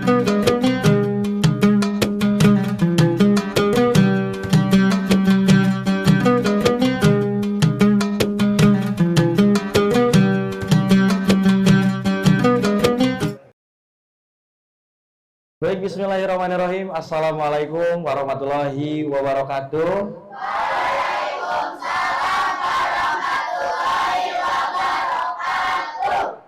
Baik, bismillahirrahmanirrahim. Assalamualaikum warahmatullahi wabarakatuh. Waalaikumsalam warahmatullahi wabarakatuh.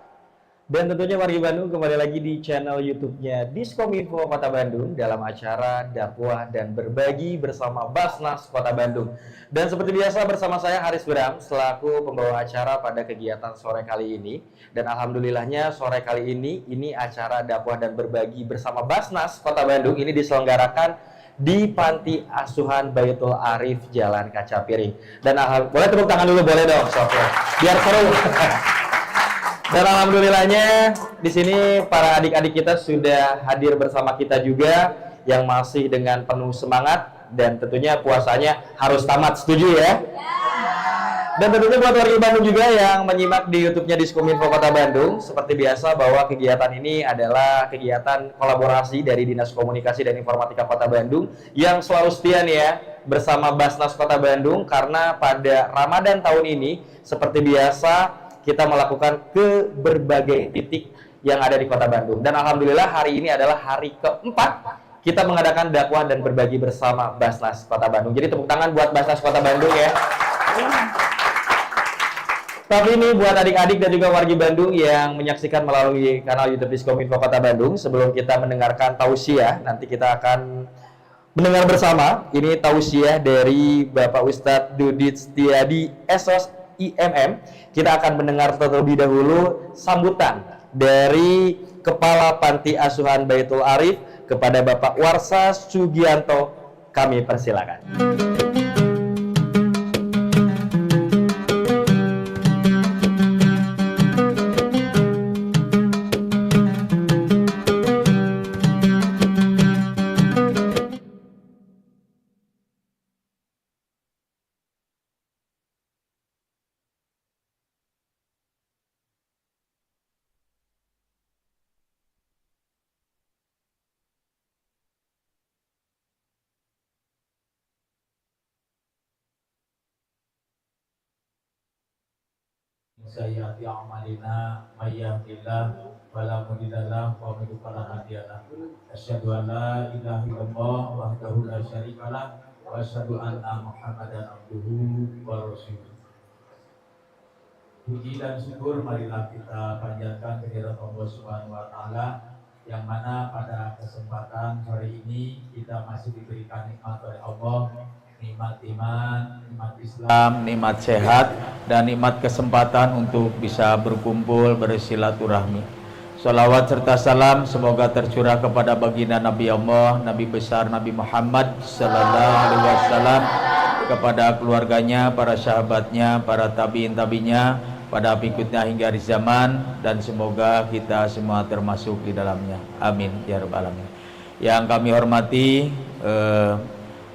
Dan tentunya wargi Bandung, kembali lagi di channel YouTube-nya Diskominfo Kota Bandung dalam acara dakwah dan berbagi bersama Basnas Kota Bandung. Dan seperti biasa bersama saya Haris Bram selaku pembawa acara pada kegiatan sore kali ini. Dan alhamdulillahnya sore kali ini acara dakwah dan berbagi bersama Basnas Kota Bandung ini diselenggarakan di Panti Asuhan Baitul Arif Jalan Kaca Piring. Dan boleh tepuk tangan dulu, boleh dong, sob, biar seru. Dan alhamdulillahnya di sini para adik-adik kita sudah hadir bersama kita juga yang masih dengan penuh semangat dan tentunya puasanya harus tamat, setuju ya? Dan tentunya buat warga Bandung juga yang menyimak di YouTube-nya Diskominfo Kota Bandung, seperti biasa bahwa kegiatan ini adalah kegiatan kolaborasi dari Dinas Komunikasi dan Informatika Kota Bandung yang selalu setia nih ya bersama Basnas Kota Bandung, karena pada Ramadan tahun ini seperti biasa kita melakukan ke berbagai titik yang ada di Kota Bandung. Dan alhamdulillah hari ini adalah hari keempat kita mengadakan dakwah dan berbagi bersama Basnas Kota Bandung. Jadi tepuk tangan buat Basnas Kota Bandung ya. Tapi ini buat adik-adik dan juga wargi Bandung yang menyaksikan melalui kanal YouTube Diskominfo Kota Bandung, sebelum kita mendengarkan tausiah, nanti kita akan mendengar bersama ini tausiah dari Bapak Ustadz Dudit Setiadi SOS IMM. Kita akan mendengar terlebih dahulu sambutan dari Kepala Panti Asuhan Baitul Arif kepada Bapak Warsa Sugianto. Kami persilakan. Sayyati a'malina mayyahdillah wala mudhillalah wa man yudlil fala hadiyalah. Asyhadu an la ilaha illallah wahdahu la syarikalah wa asyhadu anna Muhammadan abduhu wa rasuluh. Puji dan syukur marilah kita panjatkan kehadirat Allah Subhanahu wa taala, yang mana pada kesempatan sore ini kita masih diberikan nikmat oleh Allah, nikmat iman, nikmat Islam, nikmat sehat, dan nikmat kesempatan untuk bisa berkumpul bersilaturahmi. Salawat serta salam semoga tercurah kepada baginda Nabi Allah, Nabi besar Nabi Muhammad sallallahu alaihi wasallam, kepada keluarganya, para sahabatnya, para tabiin-tabinya, pada pengikutnya hingga akhir zaman, dan semoga kita semua termasuk di dalamnya. Amin ya rabbal alamin. Yang kami hormati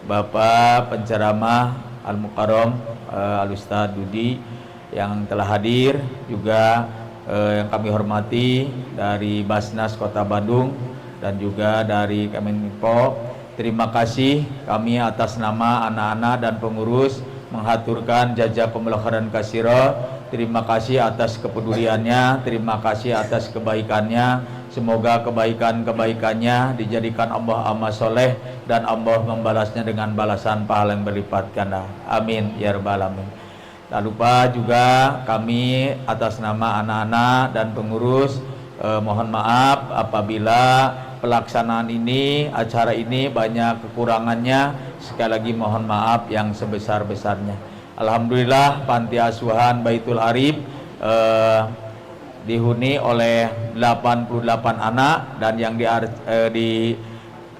Bapak penceramah Al-Mukarram Al-Ustadz Dudi yang telah hadir, juga yang kami hormati dari Basnas Kota Bandung dan juga dari Kemenko. Terima kasih kami atas nama anak-anak dan pengurus menghaturkan jazakumullah khairan katsira. Terima kasih atas kepeduliannya, terima kasih atas kebaikannya. Semoga kebaikan-kebaikannya dijadikan Allah amal soleh dan Allah membalasnya dengan balasan pahala yang berlipat ganda. Amin ya rabbal alamin. Tak lupa juga kami atas nama anak-anak dan pengurus mohon maaf apabila pelaksanaan ini, acara ini banyak kekurangannya. Sekali lagi mohon maaf yang sebesar-besarnya. Alhamdulillah Panti Asuhan Baitul Arif dihuni oleh 88 anak, dan yang di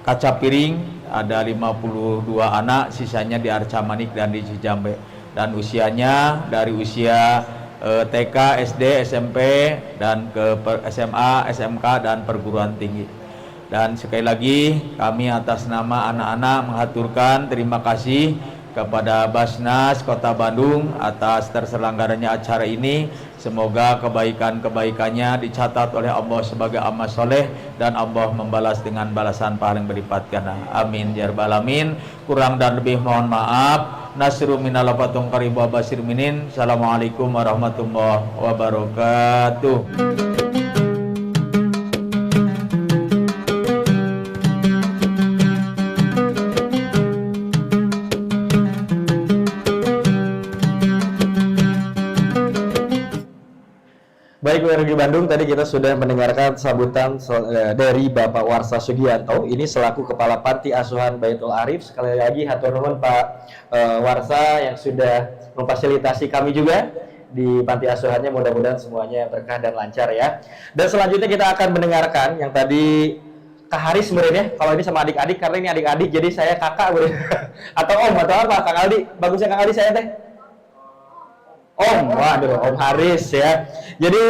Kaca Piring ada 52 anak, sisanya di Arca Manik dan di Cijambe, dan usianya dari usia TK, SD, SMP, dan ke SMA, SMK, dan perguruan tinggi. Dan sekali lagi kami atas nama anak-anak menghaturkan terima kasih kepada Basnas Kota Bandung atas terselenggaranya acara ini. Semoga kebaikan-kebaikannya dicatat oleh Allah sebagai amal soleh dan Allah membalas dengan balasan paling berlipat ganda. Amin ya rabbal alamin. Kurang dan lebih mohon maaf. Nasru minal fatung qaribu basir minin. Assalamualaikum warahmatullahi wabarakatuh. Baik, wargi Bandung, tadi kita sudah mendengarkan sambutan dari Bapak Warsa Sugianto, ini selaku Kepala Panti Asuhan Baitul Arif. Sekali lagi hatur nuhun Pak Warsa yang sudah memfasilitasi kami juga di panti asuhannya, mudah-mudahan semuanya berkah dan lancar ya. Dan selanjutnya kita akan mendengarkan yang tadi Kak Haris sebenarnya, kalau ini sama adik-adik, karena ini adik-adik jadi saya kakak atau om atau apa, Kak Aldi, bagusnya Kak Aldi saya teh Om, waduh, Om Haris ya. Jadi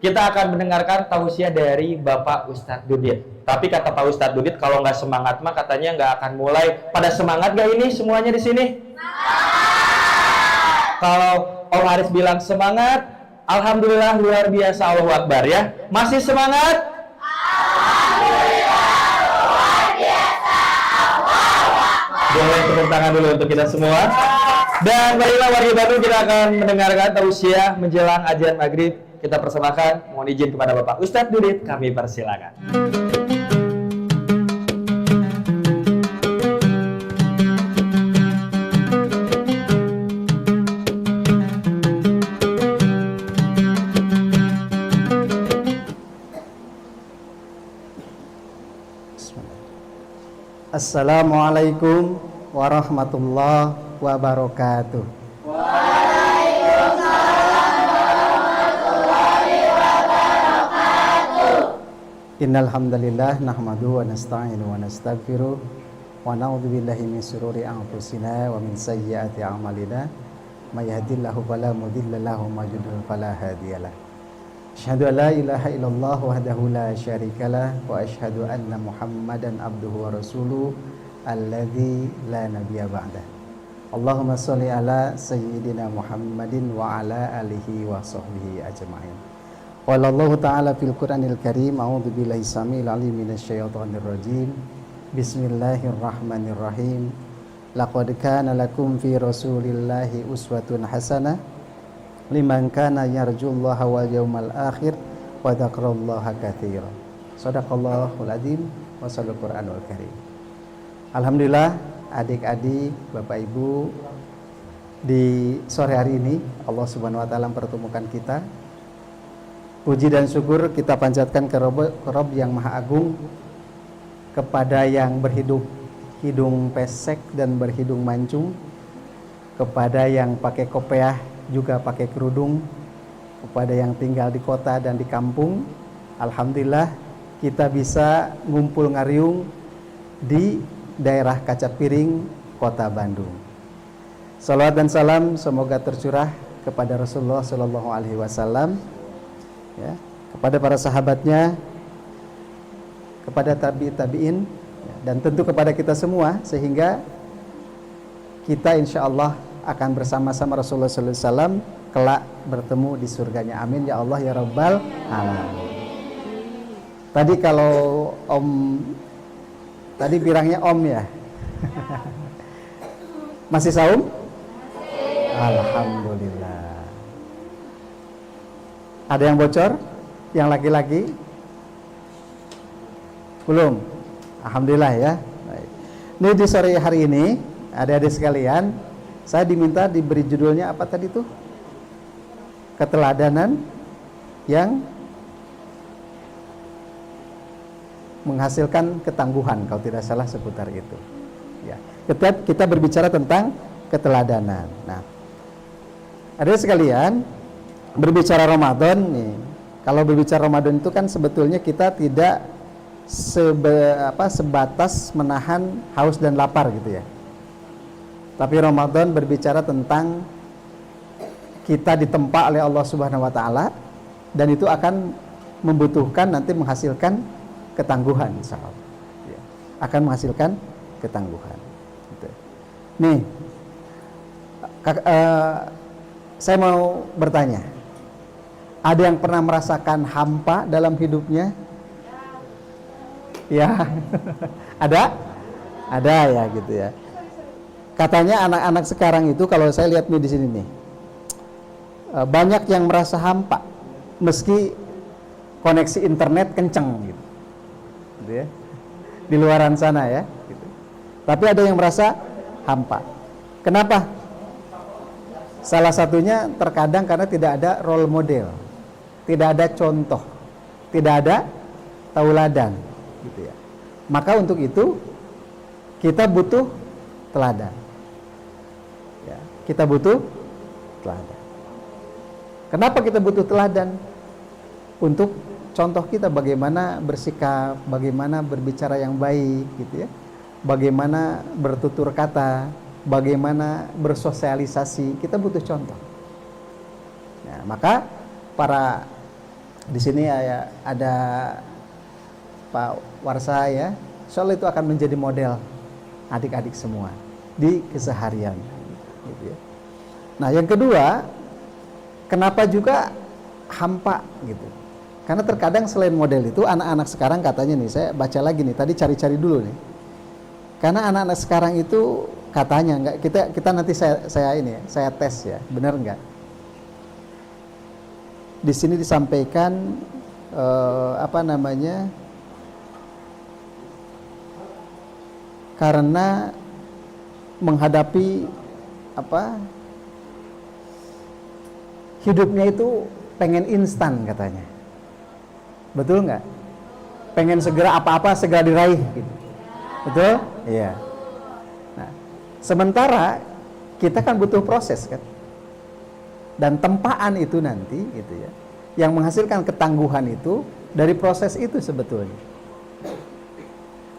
kita akan mendengarkan tausiah dari Bapak Ustadz Dudit. Tapi kata Pak Ustadz Dudit, kalau nggak semangat mah katanya nggak akan mulai. Pada semangat nggak ini semuanya di sini? Kalau Om Haris bilang semangat, alhamdulillah luar biasa, Allahu Akbar ya. Masih semangat? Alhamdulillah luar biasa, Allahu Akbar. Boleh tepuk tangan dulu untuk kita semua. Dan marilah warga Bandung, kita akan mendengarkan tausiah menjelang azan maghrib. Kita persembahkan, mohon izin kepada Bapak Ustadz Dudit, kami persilakan. Assalamualaikum warahmatullahi wabarakatuh. Innal hamdalillah nahmaduhu wa nasta'inu wa nastaghfiruh wa na'udzu billahi min shururi anfusina wa min sayyiati a'malina may yahdihillahu fala mudilla lahu wa may yudlil fala hadiyalah. Asyhadu an la ilaha illallah wahdahu la syarikalah wa asyhadu anna Muhammadan abduhu wa rasuluh alladzi la nabiyya ba'dah. Allahumma sholli ala sayyidina Muhammadin wa ala alihi wa sahbihi ajma'in. Qala Allah ta'ala fil Qur'anil Karim, a'udzu billahi samil alim minasyaitonir rajim. Bismillahirrahmanirrahim. Laqad kana lakum fi Rasulillahi uswatun hasanah liman kana yarjullaha wal yawmal akhir wa dzakarallaha katsiran. Shadaqallahul azim wa shadaqal Qur'anul Karim. Alhamdulillah, adik-adik, Bapak Ibu, di sore hari ini Allah Subhanahu wa taala mempertemukan kita. Puji dan syukur kita panjatkan ke Rabb yang Maha Agung, kepada yang berhidup hidung pesek dan berhidung mancung, kepada yang pakai kopiah juga pakai kerudung, kepada yang tinggal di kota dan di kampung. Alhamdulillah kita bisa ngumpul ngariung di daerah Kaca Piring, Kota Bandung. Salawat dan salam semoga tercurah kepada Rasulullah Shallallahu Alaihi Wasallam, ya, kepada para sahabatnya, kepada tabi'in, ya, dan tentu kepada kita semua, sehingga kita insya Allah akan bersama-sama Rasulullah Sallallahu Alaihi Wasallam kelak bertemu di surganya. Amin ya Allah ya Rabbal alamin. Tadi kalau Om tadi bilangnya Om ya. Masih saum? Alhamdulillah. Ada yang bocor? Yang laki-laki? Belum? Alhamdulillah ya. Baik. Ini di sore hari ini, adik-adik sekalian, saya diminta diberi judulnya apa tadi tuh? Keteladanan yang menghasilkan ketangguhan, kalau tidak salah seputar itu. Ya. Kita berbicara tentang keteladanan. Nah, ada sekalian, berbicara Ramadan nih. Kalau berbicara Ramadan itu kan sebetulnya kita tidak sebatas menahan haus dan lapar gitu ya. Tapi Ramadan berbicara tentang kita ditempa oleh Allah Subhanahu wa taala, dan itu akan membutuhkan nanti menghasilkan ketangguhan, insyaallah. Ya. Akan menghasilkan ketangguhan. Gitu. Nih, Saya mau bertanya, ada yang pernah merasakan hampa dalam hidupnya? Ya, ada ya gitu ya. Katanya anak-anak sekarang itu, kalau saya lihat nih di sini nih, banyak yang merasa hampa meski koneksi internet kenceng gitu ya, di luaran sana ya gitu. Tapi ada yang merasa hampa. Kenapa? Salah satunya terkadang karena tidak ada role model, tidak ada contoh, tidak ada tauladan gitu ya. Maka untuk itu kita butuh teladan ya, kita butuh teladan. Kenapa kita butuh teladan? Untuk contoh kita bagaimana bersikap, bagaimana berbicara yang baik gitu ya, bagaimana bertutur kata, bagaimana bersosialisasi, kita butuh contoh. Nah, maka para di sini ya, ada Pak Warsa ya, soal itu akan menjadi model adik-adik semua di keseharian. Gitu ya. Nah, yang kedua, kenapa juga hampa gitu? Karena terkadang selain model itu, anak-anak sekarang katanya nih, saya baca lagi nih, tadi cari-cari dulu nih. Karena anak-anak sekarang itu katanya enggak, kita nanti saya ini ya, saya tes ya, benar enggak? Di sini disampaikan karena menghadapi hidupnya itu pengen instan katanya. Betul nggak? Pengen segera apa-apa segera diraih gitu. Betul? Iya. Nah, sementara kita kan butuh proses kan. Dan tempaan itu nanti gitu ya, yang menghasilkan ketangguhan itu dari proses itu sebetulnya.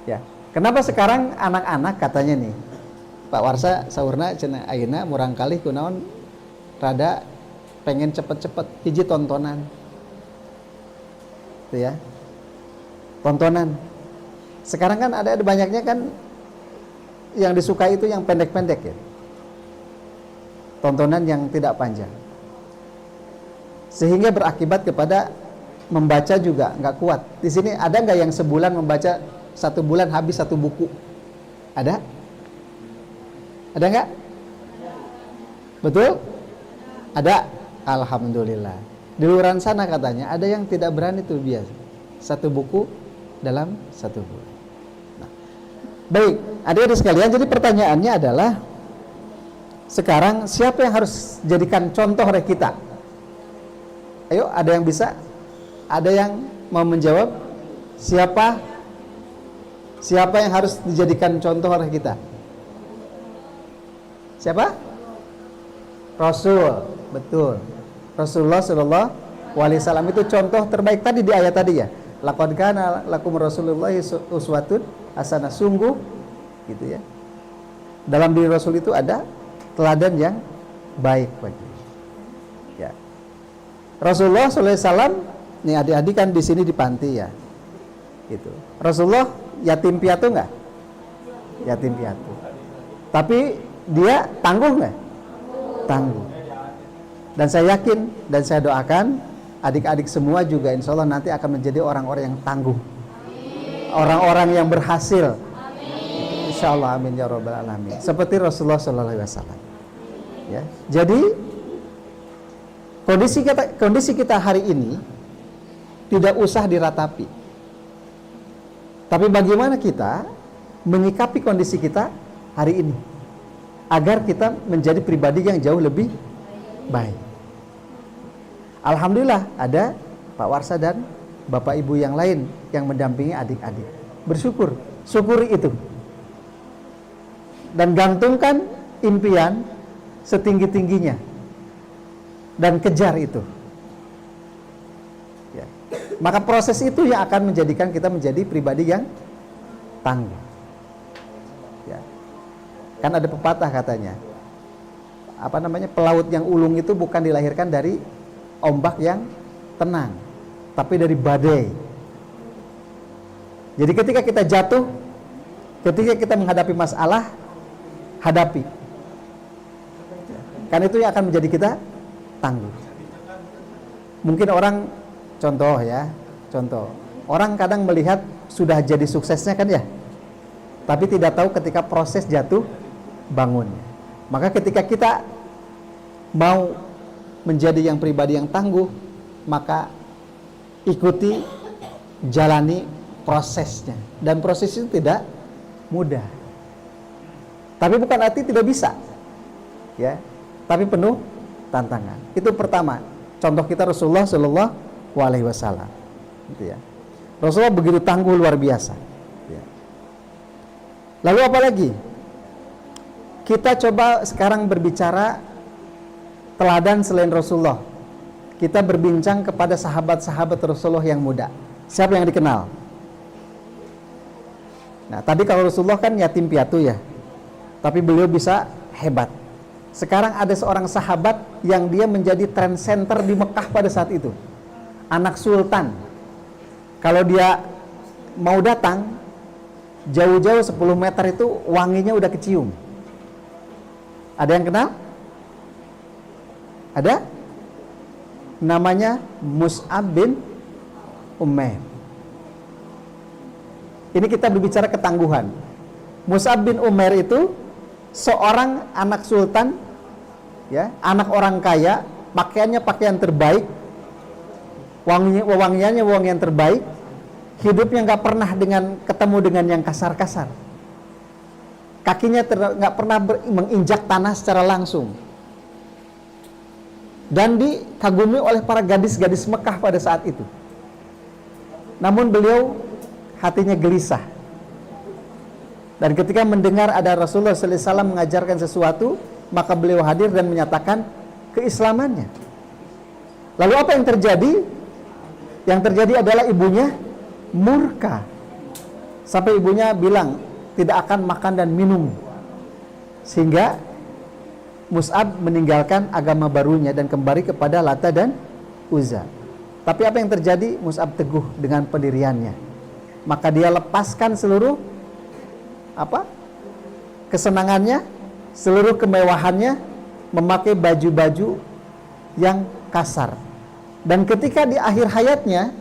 Ya. Kenapa sekarang anak-anak katanya nih, Pak Warsa saurna cenah ayeuna murang kalih kunaon rada pengen cepet-cepet hiji tontonan. Itu ya. Tontonan. Sekarang kan ada banyaknya kan yang disukai itu yang pendek-pendek ya. Tontonan yang tidak panjang. Sehingga berakibat kepada membaca juga nggak kuat. Di sini ada nggak yang sebulan membaca 1 bulan habis 1 buku? Ada? Ada nggak? Betul? Ada? Alhamdulillah. Di luar sana katanya ada yang tidak berani itu biasa 1 buku dalam 1 bulan. Nah, baik, adik-adik sekalian, jadi pertanyaannya adalah sekarang siapa yang harus jadikan contoh oleh kita? Ayo, ada yang bisa? Ada yang mau menjawab? Siapa yang harus dijadikan contoh oleh kita? Siapa? Rasul, betul. Rasulullah Shallallahu Alaihi Wasallam itu contoh terbaik tadi di ayat tadi ya. Laqad kana lakum Rasulullah uswatun hasanah, sungguh gitu ya. Dalam diri Rasul itu ada teladan yang baik bagi. Ya. Rasulullah Shallallahu Alaihi Wasallam, nih adik-adik kan di sini di panti ya. Gitu. Rasulullah yatim piatu nggak? Yatim piatu. Tapi dia tangguh nggak? Tangguh. Dan saya yakin dan saya doakan adik-adik semua juga insya Allah nanti akan menjadi orang-orang yang tangguh, orang-orang yang berhasil. Insya Allah, amin ya rabbal alamin. Seperti Rasulullah Sallallahu Alaihi Wasallam. Ya, jadi kondisi kita hari ini tidak usah diratapi. Tapi bagaimana kita menyikapi kondisi kita hari ini agar kita menjadi pribadi yang jauh lebih baik. Alhamdulillah ada Pak Warsa dan Bapak Ibu yang lain yang mendampingi adik-adik. Bersyukur, syukuri itu. Dan gantungkan impian setinggi-tingginya dan kejar itu. Ya. Maka proses itu yang akan menjadikan kita menjadi pribadi yang tangguh. Ya. Kan ada pepatah katanya, pelaut yang ulung itu bukan dilahirkan dari ombak yang tenang, tapi dari badai. Jadi ketika kita jatuh, ketika kita menghadapi masalah, hadapi. Karena itu yang akan menjadi kita tangguh. Mungkin orang, contoh, orang kadang melihat sudah jadi suksesnya kan ya, tapi tidak tahu ketika proses jatuh bangun. Maka ketika kita mau menjadi yang pribadi yang tangguh, maka ikuti, jalani prosesnya. Dan proses itu tidak mudah. Tapi bukan arti tidak bisa, ya. Tapi penuh tantangan. Itu pertama. Contoh kita Rasulullah Shallallahu Alaihi Wasallam. Gitu ya. Rasulullah begitu tangguh luar biasa. Ya. Lalu apa lagi? Kita coba sekarang berbicara teladan selain Rasulullah. Kita berbincang kepada sahabat-sahabat Rasulullah yang muda. Siapa yang dikenal? Nah, tadi kalau Rasulullah kan yatim piatu ya. Tapi beliau bisa hebat. Sekarang ada seorang sahabat yang dia menjadi trend center di Mekah pada saat itu. Anak sultan. Kalau dia mau datang, jauh-jauh 10 meter itu wanginya udah kecium. Ada yang kenal? Ada? Namanya Mus'ab bin Umair. Ini kita berbicara ketangguhan. Mus'ab bin Umair itu seorang anak sultan, ya, anak orang kaya, pakaiannya pakaian terbaik, wangiannya wangian terbaik, hidupnya nggak pernah ketemu dengan yang kasar-kasar, kakinya nggak pernah menginjak tanah secara langsung, dan dikagumi oleh para gadis-gadis Mekah pada saat itu. Namun beliau hatinya gelisah. Dan ketika mendengar ada Rasulullah SAW mengajarkan sesuatu, maka beliau hadir dan menyatakan keislamannya. Lalu apa yang terjadi? Yang terjadi adalah ibunya murka. Sampai ibunya bilang tidak akan makan dan minum. Sehingga Mus'ab meninggalkan agama barunya dan kembali kepada Lata dan Uzza. Tapi apa yang terjadi? Mus'ab teguh dengan pendiriannya. Maka dia lepaskan seluruh kesenangannya, seluruh kemewahannya, memakai baju-baju yang kasar. Dan ketika di akhir hayatnya,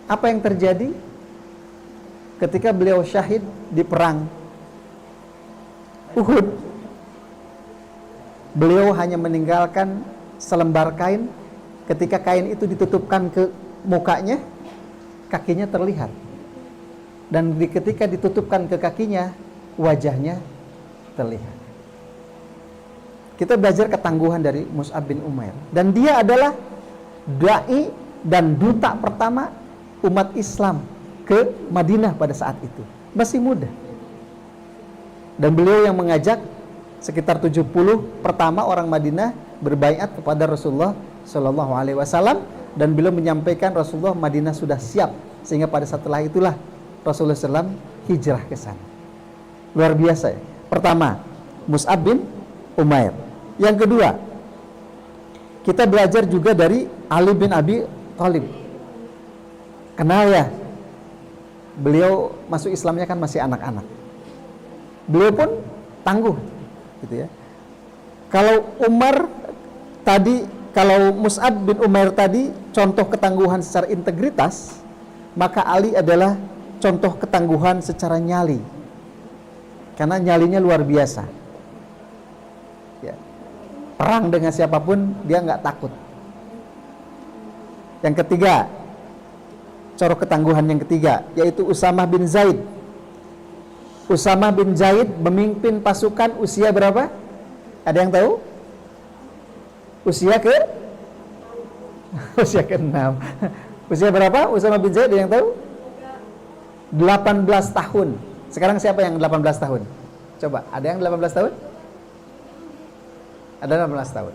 apa yang terjadi? Ketika beliau syahid di perang Uhud, beliau hanya meninggalkan selembar kain. Ketika kain itu ditutupkan ke mukanya, kakinya terlihat. Dan ketika ditutupkan ke kakinya, wajahnya terlihat. Kita belajar ketangguhan dari Mus'ab bin Umair. Dan dia adalah da'i dan duta pertama umat Islam ke Madinah pada saat itu. Masih muda. Dan beliau yang mengajak sekitar 70 pertama orang Madinah berbaiat kepada Rasulullah Shallallahu Alaihi Wasallam, dan beliau menyampaikan Rasulullah Madinah sudah siap, sehingga pada setelah itulah Rasulullah SAW hijrah ke sana. Luar biasa ya. Pertama, Mus'ab bin Umair. Yang kedua, kita belajar juga dari Ali bin Abi Thalib. Kenal ya? Beliau masuk Islamnya kan masih anak-anak. Beliau pun tangguh, gitu ya. Kalau Mus'ab bin Umair tadi contoh ketangguhan secara integritas, maka Ali adalah contoh ketangguhan secara nyali. Karena nyalinya luar biasa. Ya. Perang dengan siapapun dia nggak takut. Yang ketiga, contoh ketangguhan yang ketiga, yaitu Usamah bin Zaid. Usamah bin Zaid memimpin pasukan usia berapa? Ada yang tahu? Usia ke-6. Usia berapa? Usamah bin Zaid, ada yang tahu? 18 tahun. Sekarang siapa yang 18 tahun? Coba, ada yang 18 tahun? Ada 18 tahun.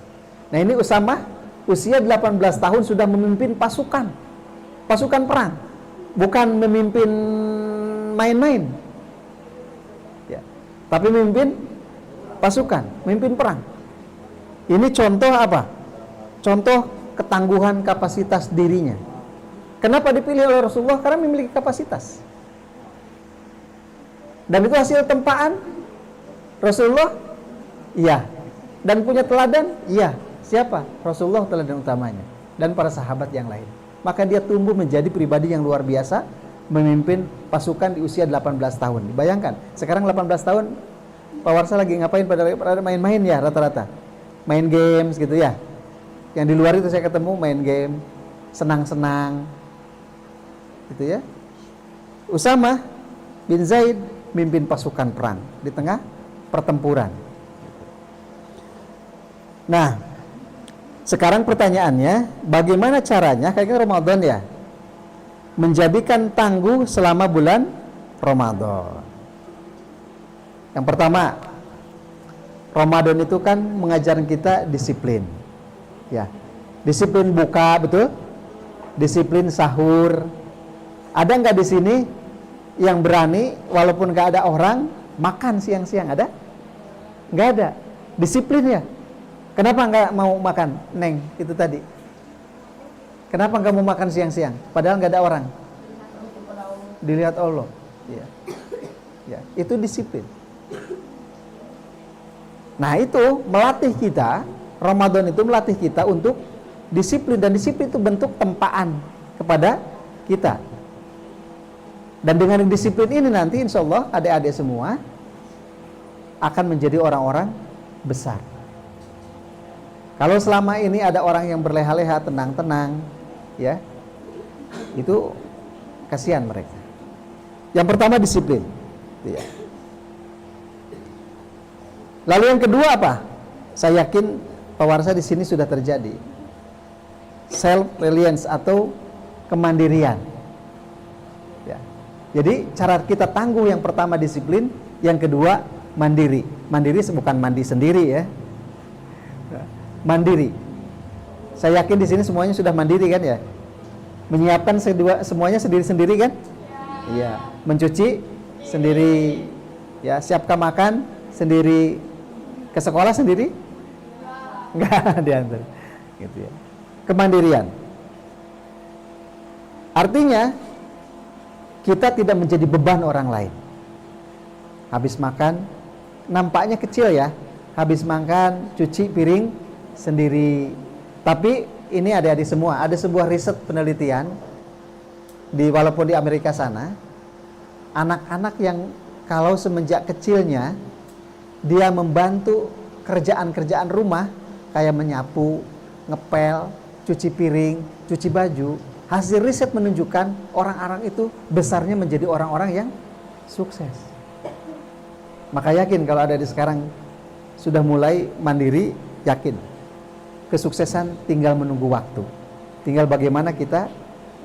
Nah, ini Usamah usia 18 tahun sudah memimpin pasukan perang. Bukan memimpin main-main. Ya. Tapi memimpin pasukan, memimpin perang. Ini contoh apa? Contoh ketangguhan kapasitas dirinya. Kenapa dipilih oleh Rasulullah? Karena memiliki kapasitas. Dan itu hasil tempaan Rasulullah? Iya. Dan punya teladan? Iya. Siapa? Rasulullah teladan utamanya. Dan para sahabat yang lain. Maka dia tumbuh menjadi pribadi yang luar biasa, memimpin pasukan di usia 18 tahun. Bayangkan, sekarang 18 tahun, Pak Warsa lagi ngapain pada main-main ya rata-rata? Main games gitu ya. Yang di luar itu saya ketemu main game, senang-senang. Gitu ya. Usama bin Zaid mimpin pasukan perang di tengah pertempuran. Nah, sekarang pertanyaannya, bagaimana caranya, kayaknya Ramadan ya, menjadikan tangguh selama bulan Ramadan. Yang pertama, Ramadan itu kan mengajarkan kita disiplin. Ya. Disiplin buka, betul? Disiplin sahur. Ada nggak di sini yang berani walaupun nggak ada orang makan siang-siang? Ada? Nggak ada. Disiplin ya. Kenapa nggak mau makan, Neng? Itu tadi. Kenapa nggak mau makan siang-siang? Padahal nggak ada orang. Dilihat Allah. Ya. Ya, itu disiplin. Nah, itu melatih kita, Ramadan itu melatih kita untuk disiplin, dan disiplin itu bentuk tempaan kepada kita. Dan dengan disiplin ini nanti insya Allah adik-adik semua akan menjadi orang-orang besar. Kalau selama ini ada orang yang berleha-leha, tenang-tenang, ya, itu kasihan mereka. Yang pertama disiplin, ya. Lalu yang kedua apa? Saya yakin Pak Warsa di sini sudah terjadi self reliance atau kemandirian. Ya. Jadi cara kita tangguh yang pertama disiplin, yang kedua mandiri. Mandiri bukan mandi sendiri ya. Mandiri. Saya yakin di sini semuanya sudah mandiri kan ya? Menyiapkan semuanya sendiri-sendiri kan? Iya. Mencuci sendiri. Ya, siapkan makan sendiri. Ke sekolah sendiri? Enggak diantar. Gitu ya. Kemandirian. Artinya kita tidak menjadi beban orang lain. Habis makan, nampaknya kecil ya. Habis makan, cuci piring sendiri. Tapi ini adik-adik semua, ada sebuah riset penelitian walaupun di Amerika sana, anak-anak yang kalau semenjak kecilnya dia membantu kerjaan-kerjaan rumah kayak menyapu, ngepel, cuci piring, cuci baju, hasil riset menunjukkan orang-orang itu besarnya menjadi orang-orang yang sukses. Maka yakin kalau ada di sekarang sudah mulai mandiri, yakin kesuksesan tinggal menunggu waktu. Tinggal bagaimana kita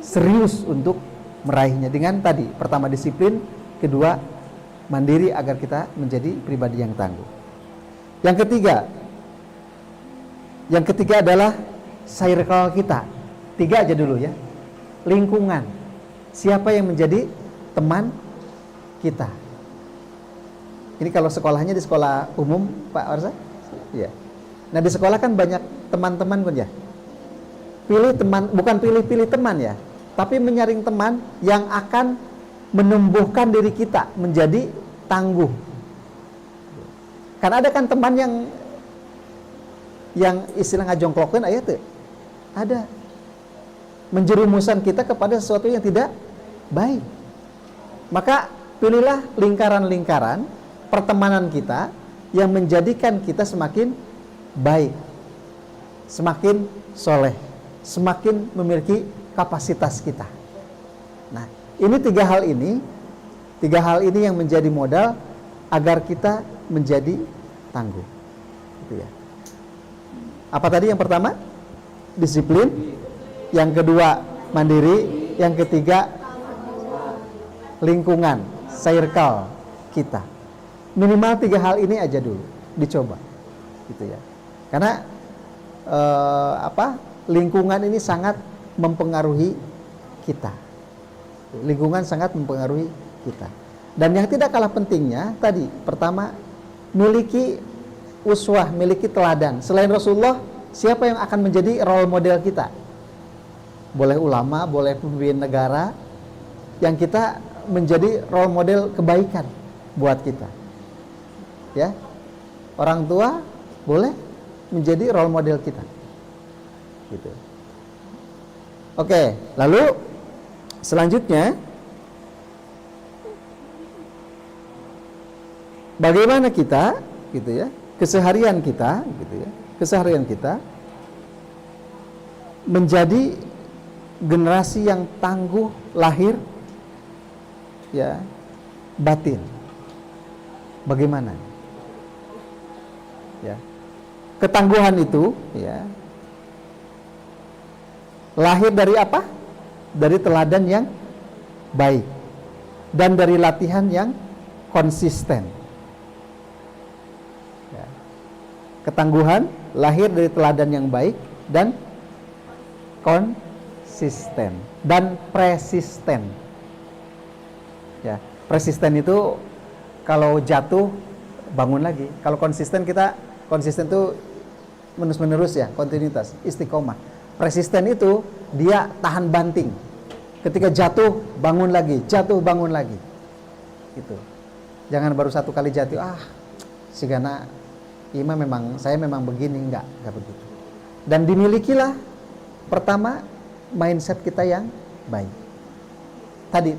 serius untuk meraihnya dengan tadi, pertama disiplin, kedua mandiri agar kita menjadi pribadi yang tangguh. Yang ketiga adalah circle kita. 3 aja dulu ya. Lingkungan. Siapa yang menjadi teman kita? Ini kalau sekolahnya di sekolah umum Pak Warsa? Ya. Nah di sekolah kan banyak teman-teman kan ya. Pilih teman, bukan pilih-pilih teman ya, tapi menyaring teman yang akan menumbuhkan diri kita menjadi tangguh. Karena ada kan teman yang istilah ngajongklokin ayat tuh. Ada menjerumusan kita kepada sesuatu yang tidak baik. Maka pilihlah lingkaran-lingkaran pertemanan kita yang menjadikan kita semakin baik, semakin soleh, semakin memiliki kapasitas kita. Nah, ini tiga hal ini yang menjadi modal agar kita menjadi tangguh. Gitu ya. Apa tadi yang pertama? Disiplin. Yang kedua mandiri. Yang ketiga lingkungan, circle kita. Minimal 3 hal ini aja dulu dicoba, gitu ya. Karena lingkungan ini sangat mempengaruhi kita. Lingkungan sangat mempengaruhi kita. Dan yang tidak kalah pentingnya tadi, pertama miliki uswah, miliki teladan. Selain Rasulullah, siapa yang akan menjadi role model kita? Boleh ulama, boleh pemimpin negara, yang kita menjadi role model kebaikan buat kita. Ya, orang tua boleh, menjadi role model kita. Gitu. Oke, lalu selanjutnya bagaimana kita gitu ya, keseharian kita gitu ya, keseharian kita menjadi generasi yang tangguh lahir ya, batin. Bagaimana? Ya. Ketangguhan itu ya lahir dari apa? Dari teladan yang baik dan dari latihan yang konsisten. Ya. Ketangguhan lahir dari teladan yang baik dan konsisten dan persisten. Ya, persisten itu kalau jatuh bangun lagi. Kalau konsisten, kita konsisten itu menerus ya, kontinuitas, istiqomah. Persisten itu dia tahan banting. Ketika jatuh bangun lagi, jatuh bangun lagi. Gitu. Jangan baru satu kali jatuh, sigana saya memang begini, enggak begitu. Dan dimilikilah pertama mindset kita yang baik. Tadi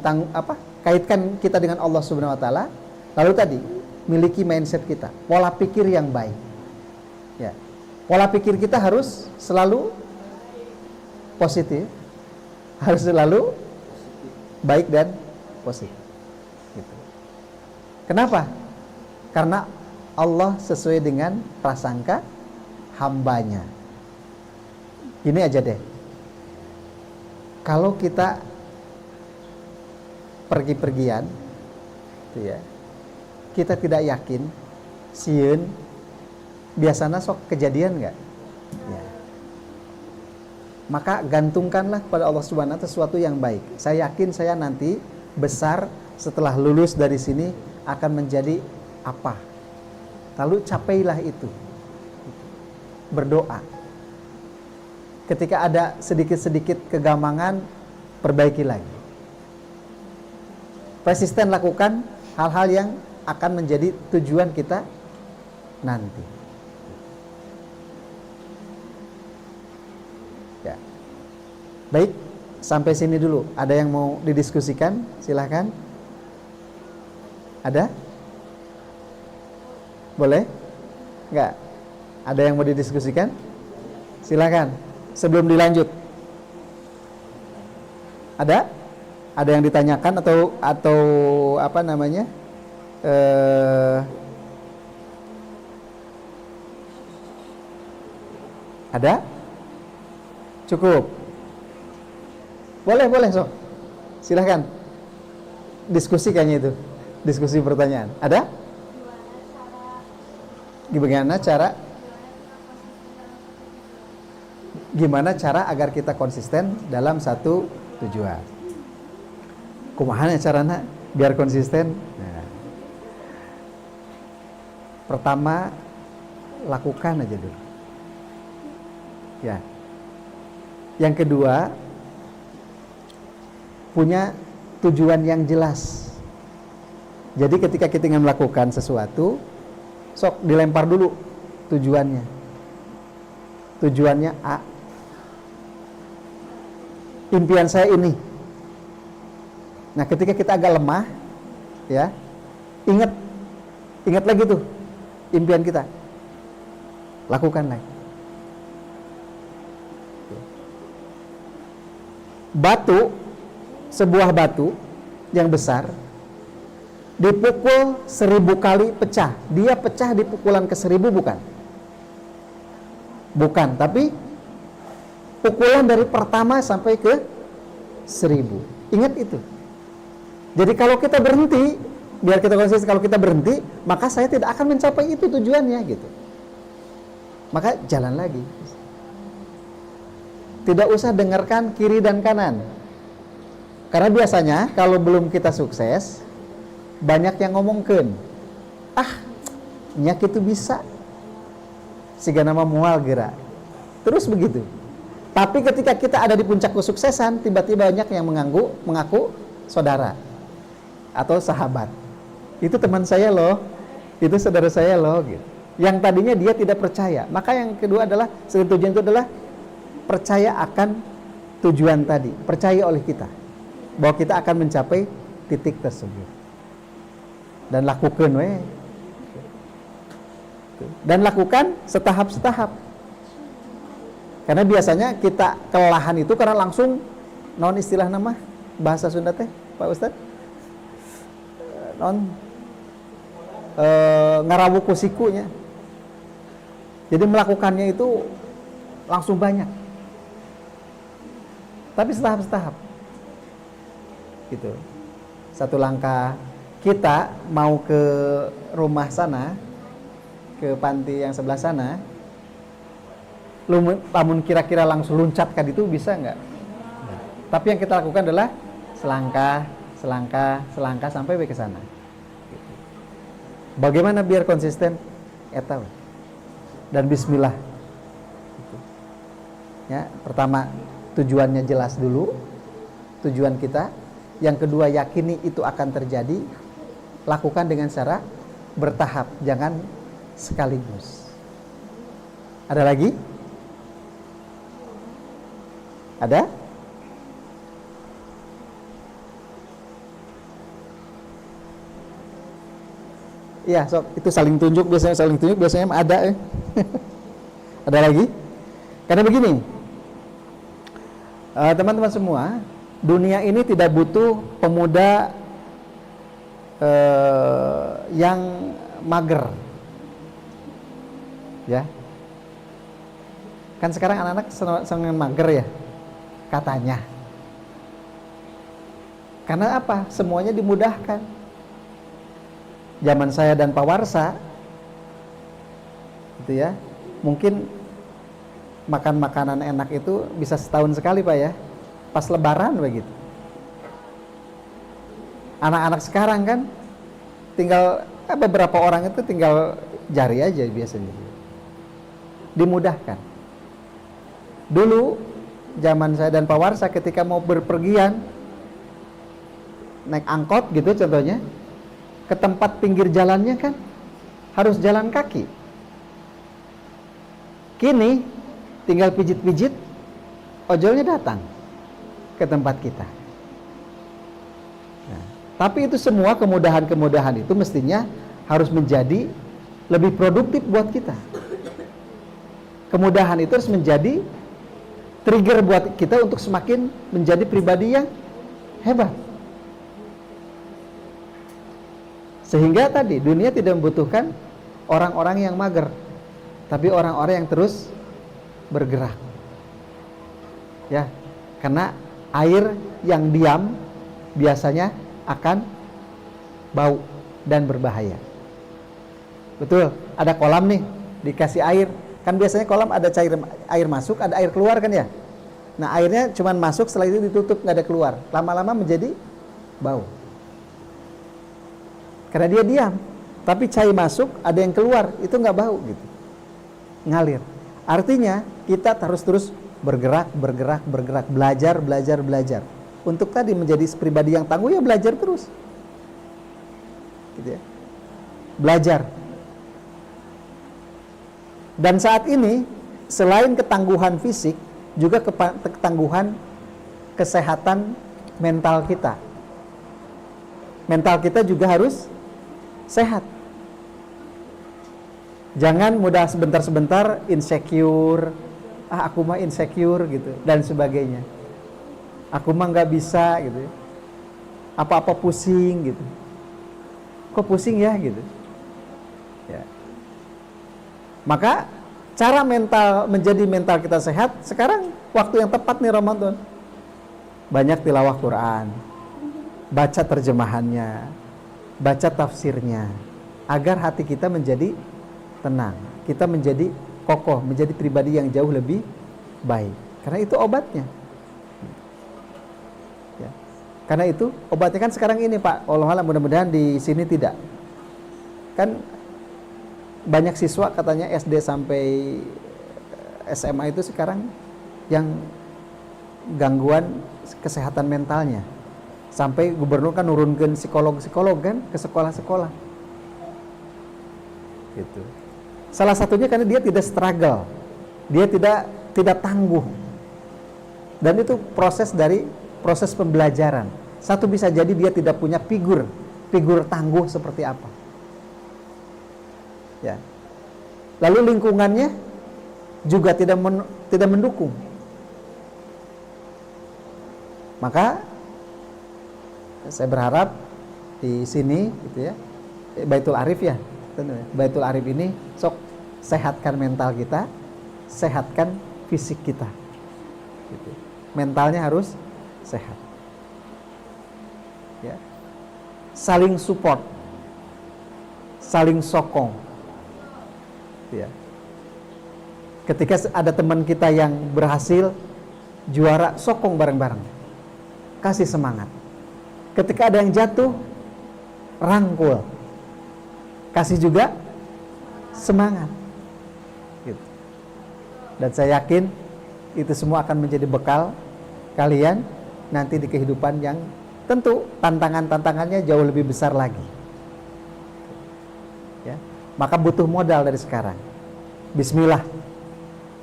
kaitkan kita dengan Allah Subhanahu wa taala. Lalu tadi miliki mindset kita, pola pikir yang baik. Ya. Pola pikir kita harus selalu positif, harus selalu baik dan positif. Gitu. Kenapa? Karena Allah sesuai dengan prasangka hambanya. Gini aja deh. Kalau kita pergi-pergian, gitu ya, kita tidak yakin, sieun, biasanya sok kejadian nggak? Ya. Maka gantungkanlah kepada Allah Subhanahu wa taala sesuatu yang baik. Saya yakin saya nanti besar setelah lulus dari sini akan menjadi apa. Lalu capailah itu. Berdoa. Ketika ada sedikit-sedikit kegamangan, perbaiki lagi. Persisten lakukan hal-hal yang akan menjadi tujuan kita nanti. Ya. Baik, sampai sini dulu. Ada yang mau didiskusikan? Silahkan. Ada? Boleh? Enggak? Ada yang mau didiskusikan? Silahkan. Sebelum dilanjut. Ada? Ada yang ditanyakan atau apa namanya? Ada? Cukup. Boleh sok. Silahkan. Diskusi kayaknya itu. Diskusi pertanyaan. Ada? Gimana cara agar kita konsisten dalam satu tujuan? Kumaha carana biar konsisten? Nah. Pertama, lakukan aja dulu. Ya. Yang kedua, punya tujuan yang jelas. Jadi ketika kita ingin melakukan sesuatu, sok dilempar dulu tujuannya. Tujuannya A. Impian saya ini. Nah, ketika kita agak lemah, ya, ingat lagi tuh impian kita. Lakukan lagi. Batu, sebuah batu yang besar, dipukul 1000 kali pecah. Dia pecah di pukulan ke-1000 bukan? Bukan, tapi pukulan dari pertama sampai ke 1000. Ingat itu. Jadi kalau kita berhenti, biar kita konsisten, kalau kita berhenti, maka saya tidak akan mencapai itu tujuannya gitu. Maka jalan lagi. Tidak usah dengarkan kiri dan kanan. Karena biasanya kalau belum kita sukses, banyak yang ngomongkeun. Nyak itu bisa. Siga nama mual gerak. Terus begitu. Tapi ketika kita ada di puncak kesuksesan, tiba-tiba banyak yang mengaku saudara atau sahabat. Itu teman saya loh, itu saudara saya loh gitu. Yang tadinya dia tidak percaya. Maka yang kedua adalah, selain tujuan itu adalah percaya akan tujuan tadi, percaya oleh kita bahwa kita akan mencapai titik tersebut. Dan lakukan dan lakukan setahap-setahap. Karena biasanya kita kelelahan itu karena langsung non istilah nama bahasa Sunda teh, Pak Ustadz, non ngarawu kusikunya. Jadi melakukannya itu langsung banyak. Tapi setahap-setahap. Gitu. Satu langkah kita mau ke rumah sana, ke panti yang sebelah sana, lamun kira-kira langsung loncat kan itu bisa nggak? Tapi yang kita lakukan adalah selangkah, selangkah, selangkah sampai ke sana. Bagaimana biar konsisten? Eta dan bismillah. Ya, pertama tujuannya jelas dulu, tujuan kita. Yang kedua, yakini itu akan terjadi. Lakukan dengan cara bertahap, jangan sekaligus. Ada lagi? Ada? Iya, so, itu saling tunjuk biasanya ada. Ada lagi? Karena begini, teman-teman semua, dunia ini tidak butuh pemuda yang mager, ya. Kan sekarang anak-anak senang mager ya, katanya. Karena apa? Semuanya dimudahkan. Zaman saya dan Pak Warsa, gitu ya, mungkin makan makanan enak itu bisa setahun sekali Pak ya, pas Lebaran begitu. Anak-anak sekarang kan tinggal beberapa orang itu tinggal jari aja biasanya, dimudahkan. Dulu zaman saya dan Pak Warsa ketika mau berpergian naik angkot gitu contohnya, ke tempat pinggir jalannya kan harus jalan kaki. Kini tinggal pijit-pijit, ojolnya datang ke tempat kita. Nah, tapi itu semua kemudahan-kemudahan itu mestinya harus menjadi lebih produktif buat kita. Kemudahan itu harus menjadi trigger buat kita untuk semakin menjadi pribadi yang hebat. Sehingga tadi dunia tidak membutuhkan orang-orang yang mager, tapi orang-orang yang terus bergerak. Ya, karena air yang diam biasanya akan bau dan berbahaya. Betul, ada kolam nih, dikasih air. Kan biasanya kolam ada cair air masuk, ada air keluar kan ya. Nah, airnya cuman masuk, setelah itu ditutup, nggak ada keluar. Lama-lama menjadi bau. Karena dia diam, tapi cair masuk, ada yang keluar, itu nggak bau gitu, ngalir. Artinya kita harus terus bergerak, belajar. Untuk tadi menjadi pribadi yang tangguh ya belajar terus, gitu ya. Belajar. Dan saat ini selain ketangguhan fisik, juga ketangguhan kesehatan mental kita. Mental kita juga harus sehat. Jangan mudah sebentar-sebentar insecure, aku mah insecure gitu dan sebagainya. Aku mah nggak bisa gitu. Apa-apa pusing gitu. Kok pusing ya gitu. Ya. Maka cara menjadi mental kita sehat sekarang waktu yang tepat nih Ramadan. Banyak tilawah Quran, baca terjemahannya, baca tafsirnya, agar hati kita menjadi tenang, kita menjadi kokoh, menjadi pribadi yang jauh lebih baik. Karena itu obatnya. Ya. Karena itu obatnya kan sekarang ini Pak. Wallahualam, mudah-mudahan di sini tidak. Kan banyak siswa katanya SD sampai SMA itu sekarang yang gangguan kesehatan mentalnya. Sampai gubernur kan nurunkan psikolog kan ke sekolah-sekolah. Gitu. Salah satunya karena dia tidak struggle, dia tidak tangguh. Dan itu proses pembelajaran. Satu bisa jadi dia tidak punya figur tangguh seperti apa. Ya. Lalu lingkungannya juga tidak mendukung. Maka saya berharap di sini gitu ya, Baitul Arif ya, Baitul Arif ini sok sehatkan mental kita, sehatkan fisik kita. Gitu. Mentalnya harus sehat. Ya. Saling support, saling sokong. Ya. Ketika ada teman kita yang berhasil juara, sokong bareng-bareng, kasih semangat. Ketika ada yang jatuh, rangkul, kasih juga semangat. Gitu. Dan saya yakin itu semua akan menjadi bekal kalian nanti di kehidupan yang tentu tantangannya jauh lebih besar lagi. Ya. Maka butuh modal dari sekarang. Bismillah.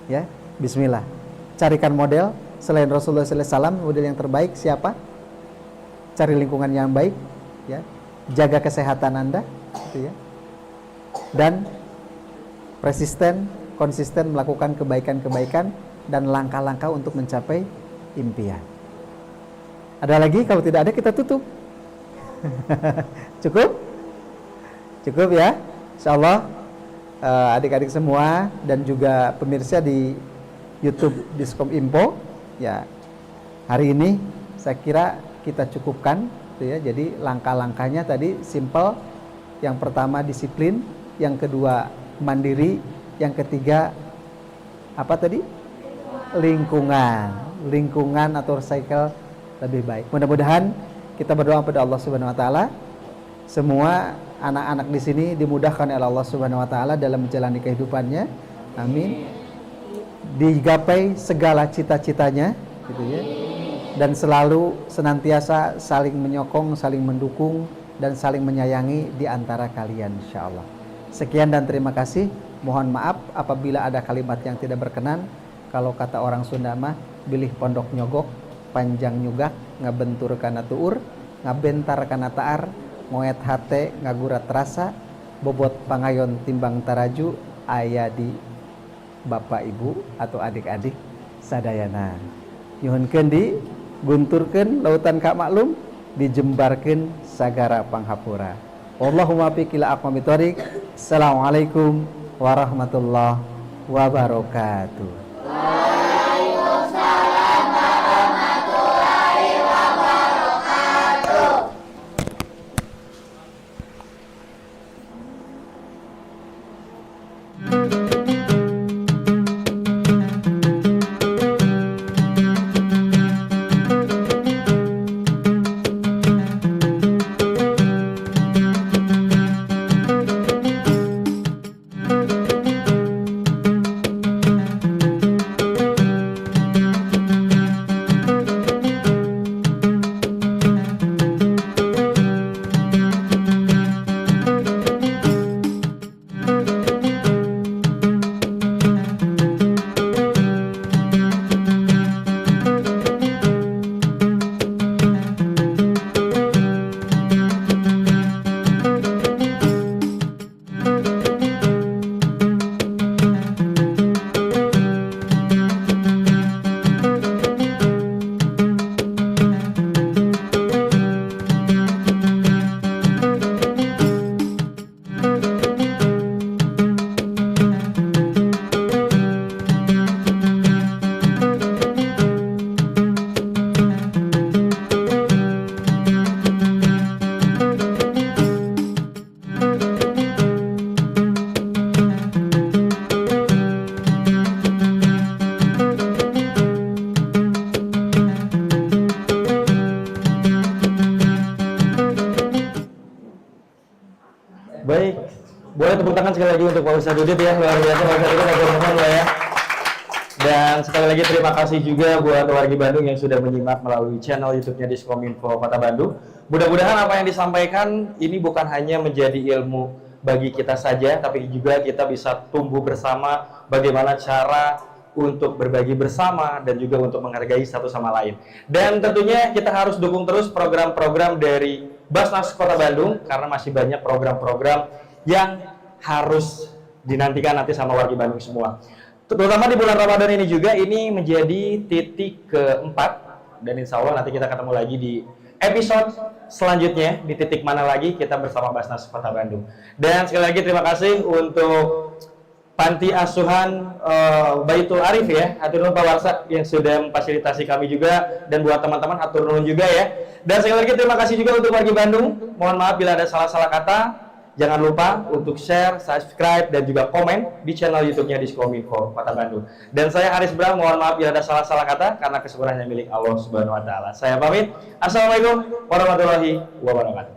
Ya, bismillah. Carikan model selain Rasulullah SAW, model yang terbaik siapa? Cari lingkungan yang baik, ya. Jaga kesehatan Anda, gitu ya. Dan konsisten melakukan kebaikan-kebaikan dan langkah-langkah untuk mencapai impian. Ada lagi? Kalau tidak ada kita tutup. Cukup ya. Insyaallah adik-adik semua dan juga pemirsa di YouTube Diskom Info ya. Hari ini saya kira kita cukupkan gitu ya. Jadi langkah-langkahnya tadi simple. Yang pertama disiplin, yang kedua mandiri, yang ketiga apa tadi? Lingkungan atau cycle lebih baik. Mudah-mudahan kita berdoa pada Allah Subhanahu wa taala semua anak-anak di sini dimudahkan oleh Allah Subhanahu wa taala dalam menjalani kehidupannya. Amin. Digapai segala cita-citanya gitu ya. Dan selalu senantiasa saling menyokong, saling mendukung dan saling menyayangi di antara kalian insyaallah. Sekian dan terima kasih. Mohon maaf apabila ada kalimat yang tidak berkenan. Kalau kata orang Sunda mah bilih pondok nyogok, panjang nyugak, ngabentur kana tuur, ngabentar kana taar, ngoet hate ngagurat rasa, bobot pangayon timbang taraju, aya di bapak ibu atau adik-adik sadayana. Nyuhunkeun di gunturkeun lautan ka maklum, dijembarkeun sagara panghapura. Wallahumma biqila aqwamit thoriq. Assalamualaikum warahmatullahi wabarakatuh. Baik, boleh tepuk tangan sekali lagi untuk Pak Ustadz Udit ya, luar biasa Pak Ustadz Udit, mohon lah ya. Dan sekali lagi terima kasih juga buat wargi Bandung yang sudah menyimak melalui channel YouTube-nya Diskominfo Kota Bandung. Mudah-mudahan apa yang disampaikan ini bukan hanya menjadi ilmu bagi kita saja, tapi juga kita bisa tumbuh bersama bagaimana cara untuk berbagi bersama dan juga untuk menghargai satu sama lain. Dan tentunya kita harus dukung terus program-program dari Basnas Kota Bandung karena masih banyak program-program yang harus dinantikan nanti sama warga Bandung semua. Terutama di bulan Ramadan ini juga, ini menjadi titik keempat, dan insya Allah nanti kita ketemu lagi di episode selanjutnya di titik mana lagi kita bersama Basnas Kota Bandung. Dan sekali lagi terima kasih untuk Panti Asuhan Baitul Arif ya, hatur nuhun Pak Warsa yang sudah memfasilitasi kami juga, dan buat teman-teman hatur nuhun juga ya. Dan sekali lagi terima kasih juga untuk warga Bandung. Mohon maaf bila ada salah-salah kata. Jangan lupa untuk share, subscribe, dan juga komen di channel YouTube-nya Diskominfo Kota Bandung. Dan saya Haris Bram, mohon maaf bila ada salah-salah kata karena kesempurnaan milik Allah Subhanahu wa taala. Saya pamit. Assalamualaikum warahmatullahi wabarakatuh.